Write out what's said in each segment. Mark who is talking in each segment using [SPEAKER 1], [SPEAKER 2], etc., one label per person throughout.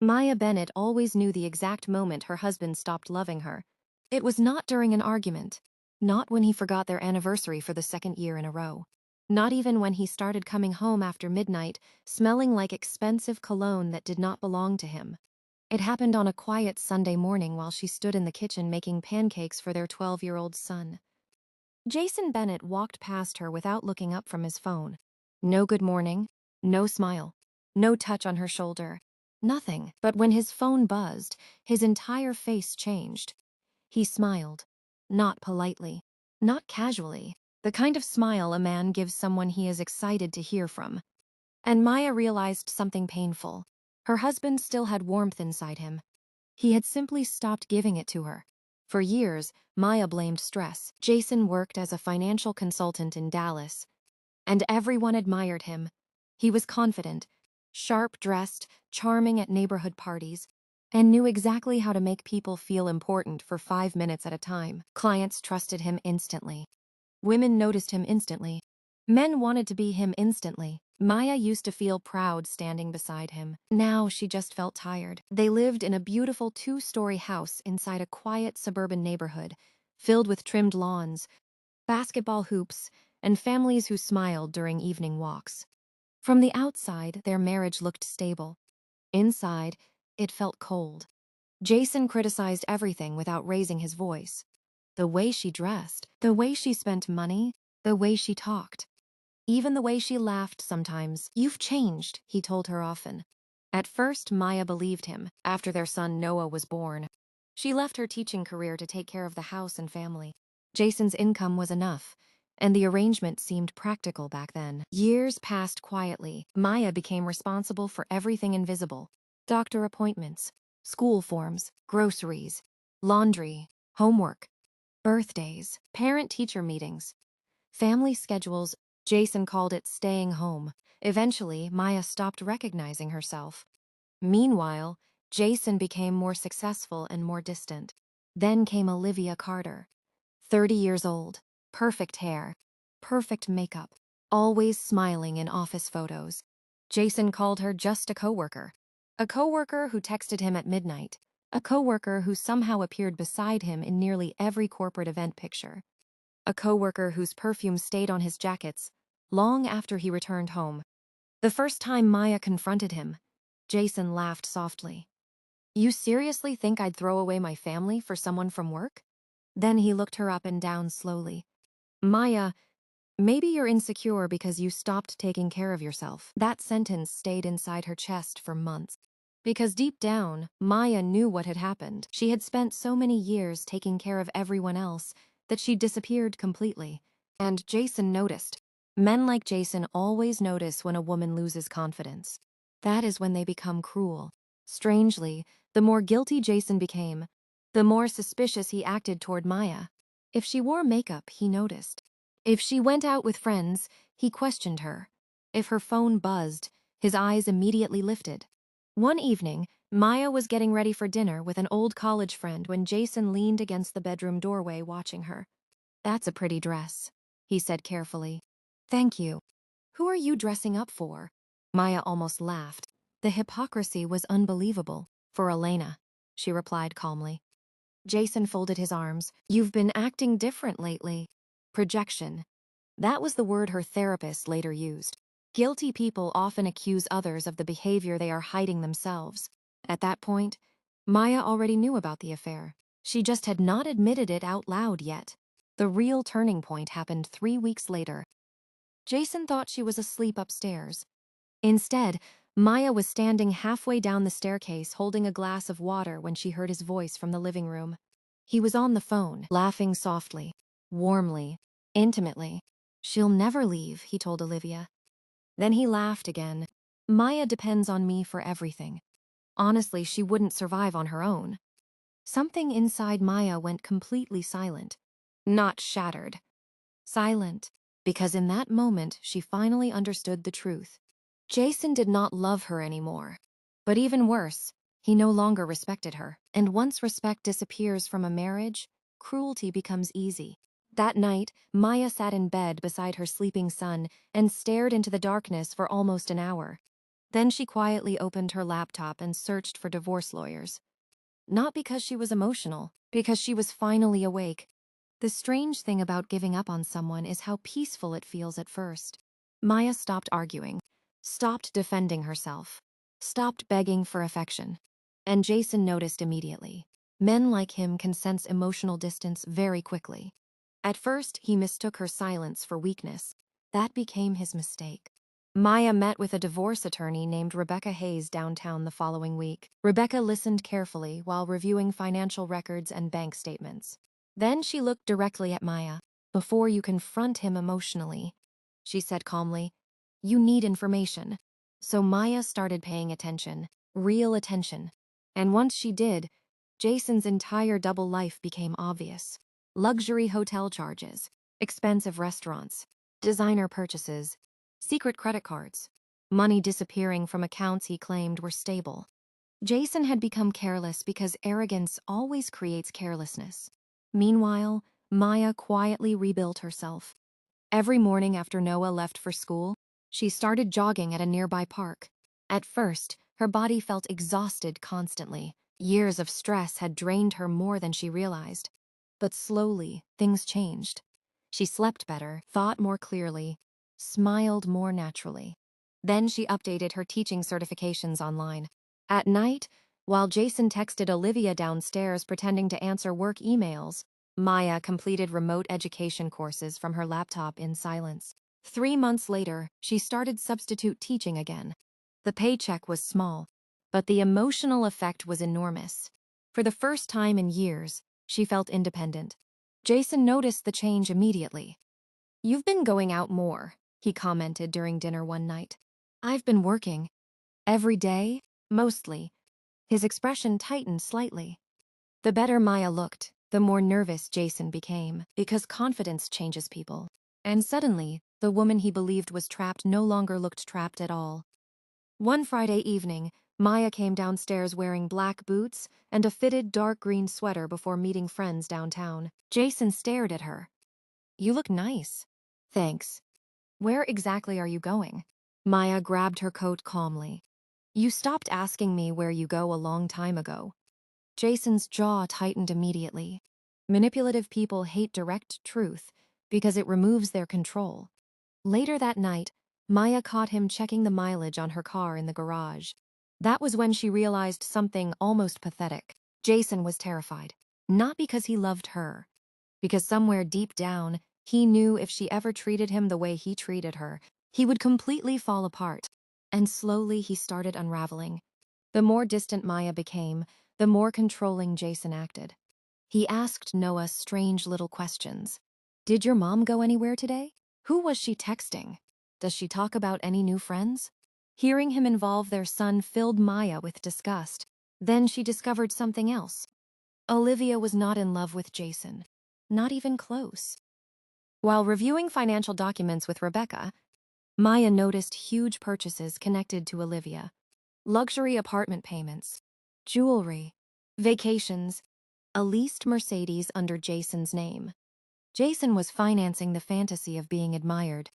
[SPEAKER 1] Maya Bennett always knew the exact moment her husband stopped loving her. It was not during an argument. Not when he forgot their anniversary for the second year in a row. Not even when he started coming home after midnight, smelling like expensive cologne that did not belong to him. It happened on a quiet Sunday morning while she stood in the kitchen making pancakes for their 12-year-old son. Jason Bennett walked past her without looking up from his phone. No good morning, no smile, no touch on her shoulder, nothing. But when his phone buzzed, his entire face changed. He smiled. Not politely. Not casually. The kind of smile a man gives someone he is excited to hear from. And Maya realized something painful. Her husband still had warmth inside him. He had simply stopped giving it to her. For years, Maya blamed stress. Jason worked as a financial consultant in Dallas, and everyone admired him. He was confident, sharp-dressed, charming at neighborhood parties, and knew exactly how to make people feel important for 5 minutes at a time. Clients trusted him instantly. Women noticed him instantly. Men wanted to be him instantly. Maya used to feel proud standing beside him. Now she just felt tired. They lived in a beautiful 2-story house inside a quiet suburban neighborhood, filled with trimmed lawns, basketball hoops, and families who smiled during evening walks. From the outside, their marriage looked stable. Inside, it felt cold. Jason criticized everything without raising his voice. The way she dressed, the way she spent money, the way she talked. Even the way she laughed sometimes. "You've changed," he told her often. At first, Maya believed him. After their son Noah was born, she left her teaching career to take care of the house and family. Jason's income was enough, and the arrangement seemed practical back then. Years passed quietly. Maya became responsible for everything invisible: doctor appointments, school forms, groceries, laundry, homework, birthdays, parent-teacher meetings, family schedules. Jason called it staying home. Eventually, Maya stopped recognizing herself. Meanwhile, Jason became more successful and more distant. Then came Olivia Carter, 30 years old, perfect hair, perfect makeup, always smiling in office photos. Jason called her just a coworker. A coworker who texted him at midnight. A coworker who somehow appeared beside him in nearly every corporate event picture. A coworker whose perfume stayed on his jackets long after he returned home. The first time Maya confronted him, Jason laughed softly. "You seriously think I'd throw away my family for someone from work?" Then he looked her up and down slowly. "Maya, maybe you're insecure because you stopped taking care of yourself." That sentence stayed inside her chest for months. Because deep down, Maya knew what had happened. She had spent so many years taking care of everyone else that she disappeared completely. And Jason noticed. Men like Jason always notice when a woman loses confidence. That is when they become cruel. Strangely, the more guilty Jason became, the more suspicious he acted toward Maya. If she wore makeup, he noticed. If she went out with friends, he questioned her. If her phone buzzed, his eyes immediately lifted. One evening, Maya was getting ready for dinner with an old college friend when Jason leaned against the bedroom doorway watching her. "That's a pretty dress," he said carefully. "Thank you. Who are you dressing up for?" Maya almost laughed. The hypocrisy was unbelievable. "For Elena," she replied calmly. Jason folded his arms. "You've been acting different lately." Projection. That was the word her therapist later used. Guilty people often accuse others of the behavior they are hiding themselves. At that point, Maya already knew about the affair. She just had not admitted it out loud yet. The real turning point happened 3 weeks later. Jason thought she was asleep upstairs. Instead, Maya was standing halfway down the staircase holding a glass of water when she heard his voice from the living room. He was on the phone, laughing softly, warmly, intimately. "She'll never leave," he told Olivia. Then he laughed again. "Maya depends on me for everything. Honestly, she wouldn't survive on her own." Something inside Maya went completely silent. Not shattered. Silent. Because in that moment, she finally understood the truth. Jason did not love her anymore. But even worse, he no longer respected her. And once respect disappears from a marriage, cruelty becomes easy. That night, Maya sat in bed beside her sleeping son and stared into the darkness for almost an hour. Then she quietly opened her laptop and searched for divorce lawyers. Not because she was emotional, because she was finally awake. The strange thing about giving up on someone is how peaceful it feels at first. Maya stopped arguing, stopped defending herself, stopped begging for affection. And Jason noticed immediately. Men like him can sense emotional distance very quickly. At first, he mistook her silence for weakness. That became his mistake. Maya met with a divorce attorney named Rebecca Hayes downtown the following week. Rebecca listened carefully while reviewing financial records and bank statements. Then she looked directly at Maya. "Before you confront him emotionally," she said calmly, "you need information." So Maya started paying attention, real attention. And once she did, Jason's entire double life became obvious. Luxury hotel charges, expensive restaurants, designer purchases, secret credit cards, money disappearing from accounts he claimed were stable. Jason had become careless because arrogance always creates carelessness. Meanwhile, Maya quietly rebuilt herself. Every morning after Noah left for school, she started jogging at a nearby park. At first, her body felt exhausted constantly. Years of stress had drained her more than she realized. But slowly, things changed. She slept better, thought more clearly, smiled more naturally. Then she updated her teaching certifications online. At night, while Jason texted Olivia downstairs pretending to answer work emails, Maya completed remote education courses from her laptop in silence. 3 months later, she started substitute teaching again. The paycheck was small, but the emotional effect was enormous. For the first time in years, she felt independent. Jason noticed the change immediately. "You've been going out more," he commented during dinner one night. "I've been working. Every day, mostly." His expression tightened slightly. The better Maya looked, the more nervous Jason became, because confidence changes people. And suddenly, the woman he believed was trapped no longer looked trapped at all. One Friday evening, Maya came downstairs wearing black boots and a fitted dark green sweater before meeting friends downtown. Jason stared at her. "You look nice." "Thanks. Where exactly are you going?" Maya grabbed her coat calmly. "You stopped asking me where you go a long time ago." Jason's jaw tightened immediately. Manipulative people hate direct truth because it removes their control. Later that night, Maya caught him checking the mileage on her car in the garage. That was when she realized something almost pathetic. Jason was terrified. Not because he loved her. Because somewhere deep down, he knew if she ever treated him the way he treated her, he would completely fall apart. And slowly he started unraveling. The more distant Maya became, the more controlling Jason acted. He asked Noah strange little questions. "Did your mom go anywhere today? Who was she texting? Does she talk about any new friends?" Hearing him involve their son filled Maya with disgust. Then she discovered something else. Olivia was not in love with Jason. Not even close. While reviewing financial documents with Rebecca, Maya noticed huge purchases connected to Olivia. Luxury apartment payments, jewelry, vacations, a leased Mercedes under Jason's name. Jason was financing the fantasy of being admired,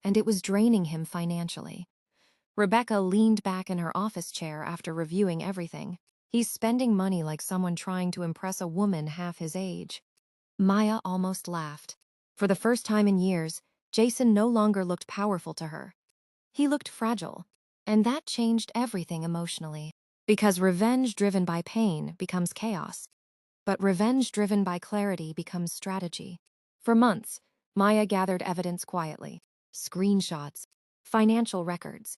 [SPEAKER 1] and it was draining him financially. Rebecca leaned back in her office chair after reviewing everything. "He's spending money like someone trying to impress a woman half his age." Maya almost laughed. For the first time in years, Jason no longer looked powerful to her. He looked fragile, and that changed everything emotionally. Because revenge driven by pain becomes chaos, but revenge driven by clarity becomes strategy. For months, Maya gathered evidence quietly. Screenshots, financial records,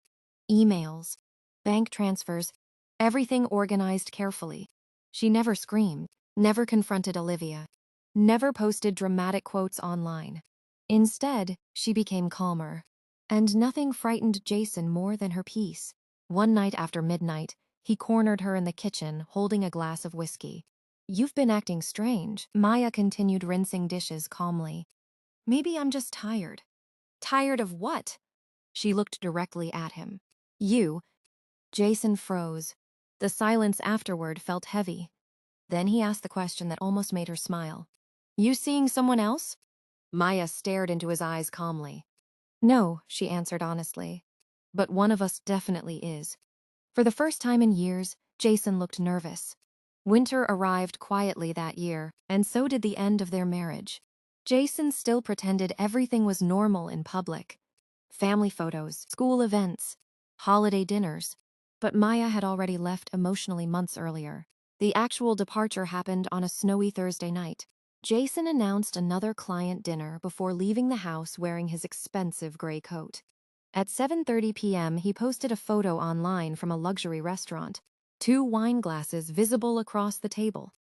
[SPEAKER 1] emails, bank transfers, everything organized carefully. She never screamed, never confronted Olivia, never posted dramatic quotes online. Instead, she became calmer. And nothing frightened Jason more than her peace. One night after midnight, he cornered her in the kitchen, holding a glass of whiskey. "You've been acting strange," Maya continued, rinsing dishes calmly. "Maybe I'm just tired." "Tired of what?" She looked directly at him. "You." Jason froze. The silence afterward felt heavy. Then he asked the question that almost made her smile. "You seeing someone else?" Maya stared into his eyes calmly. "No," she answered honestly. but one of us definitely is. For the first time in years, Jason looked nervous. Winter arrived quietly that year, and so did the end of their marriage. Jason still pretended everything was normal in public. Family photos, school events, holiday dinners. But Maya had already left emotionally months earlier. The actual departure happened on a snowy Thursday night. Jason announced another client dinner before leaving the house wearing his expensive gray coat. At 7:30 p.m., he posted a photo online from a luxury restaurant. 2 wine glasses visible across the table.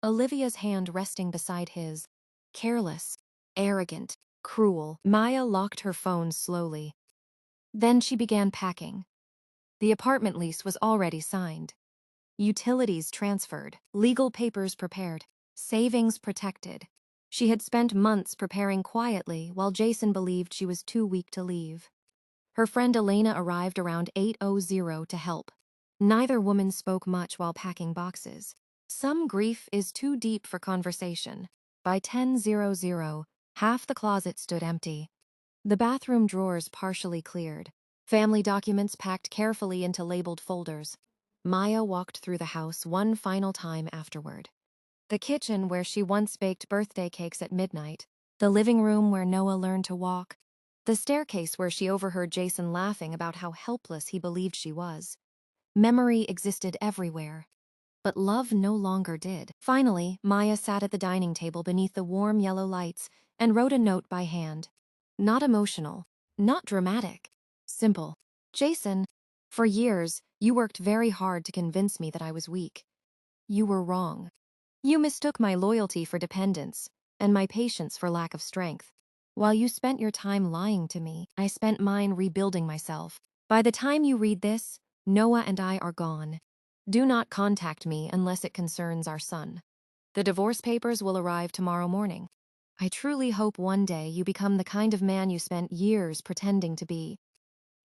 [SPEAKER 1] Olivia's hand resting beside his. Careless, arrogant, cruel. Maya locked her phone slowly. Then she began packing. The apartment lease was already signed. Utilities transferred, legal papers prepared, savings protected. She had spent months preparing quietly while Jason believed she was too weak to leave. Her friend Elena arrived around 8:00 to help. Neither woman spoke much while packing boxes. Some grief is too deep for conversation. By 10:00, half the closet stood empty. The bathroom drawers partially cleared. Family documents packed carefully into labeled folders. Maya walked through the house one final time afterward. The kitchen where she once baked birthday cakes at midnight. The living room where Noah learned to walk. The staircase where she overheard Jason laughing about how helpless he believed she was. Memory existed everywhere, but love no longer did. Finally, Maya sat at the dining table beneath the warm yellow lights and wrote a note by hand. Not emotional, not dramatic, simple. Jason, for years, you worked very hard to convince me that I was weak. You were wrong. You mistook my loyalty for dependence and my patience for lack of strength. While you spent your time lying to me, I spent mine rebuilding myself. By the time you read this, Noah and I are gone. Do not contact me unless it concerns our son. The divorce papers will arrive tomorrow morning. I truly hope one day you become the kind of man you spent years pretending to be.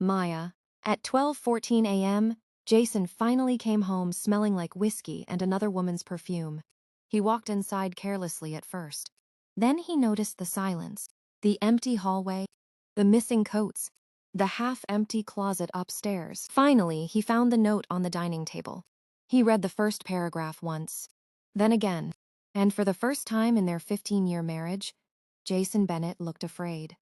[SPEAKER 1] Maya. At 12:14 a.m., Jason finally came home smelling like whiskey and another woman's perfume. He walked inside carelessly at first. Then he noticed the silence, the empty hallway, the missing coats, the half-empty closet upstairs. Finally, he found the note on the dining table. He read the first paragraph once, then again, and for the first time in their 15-year marriage, Jason Bennett looked afraid.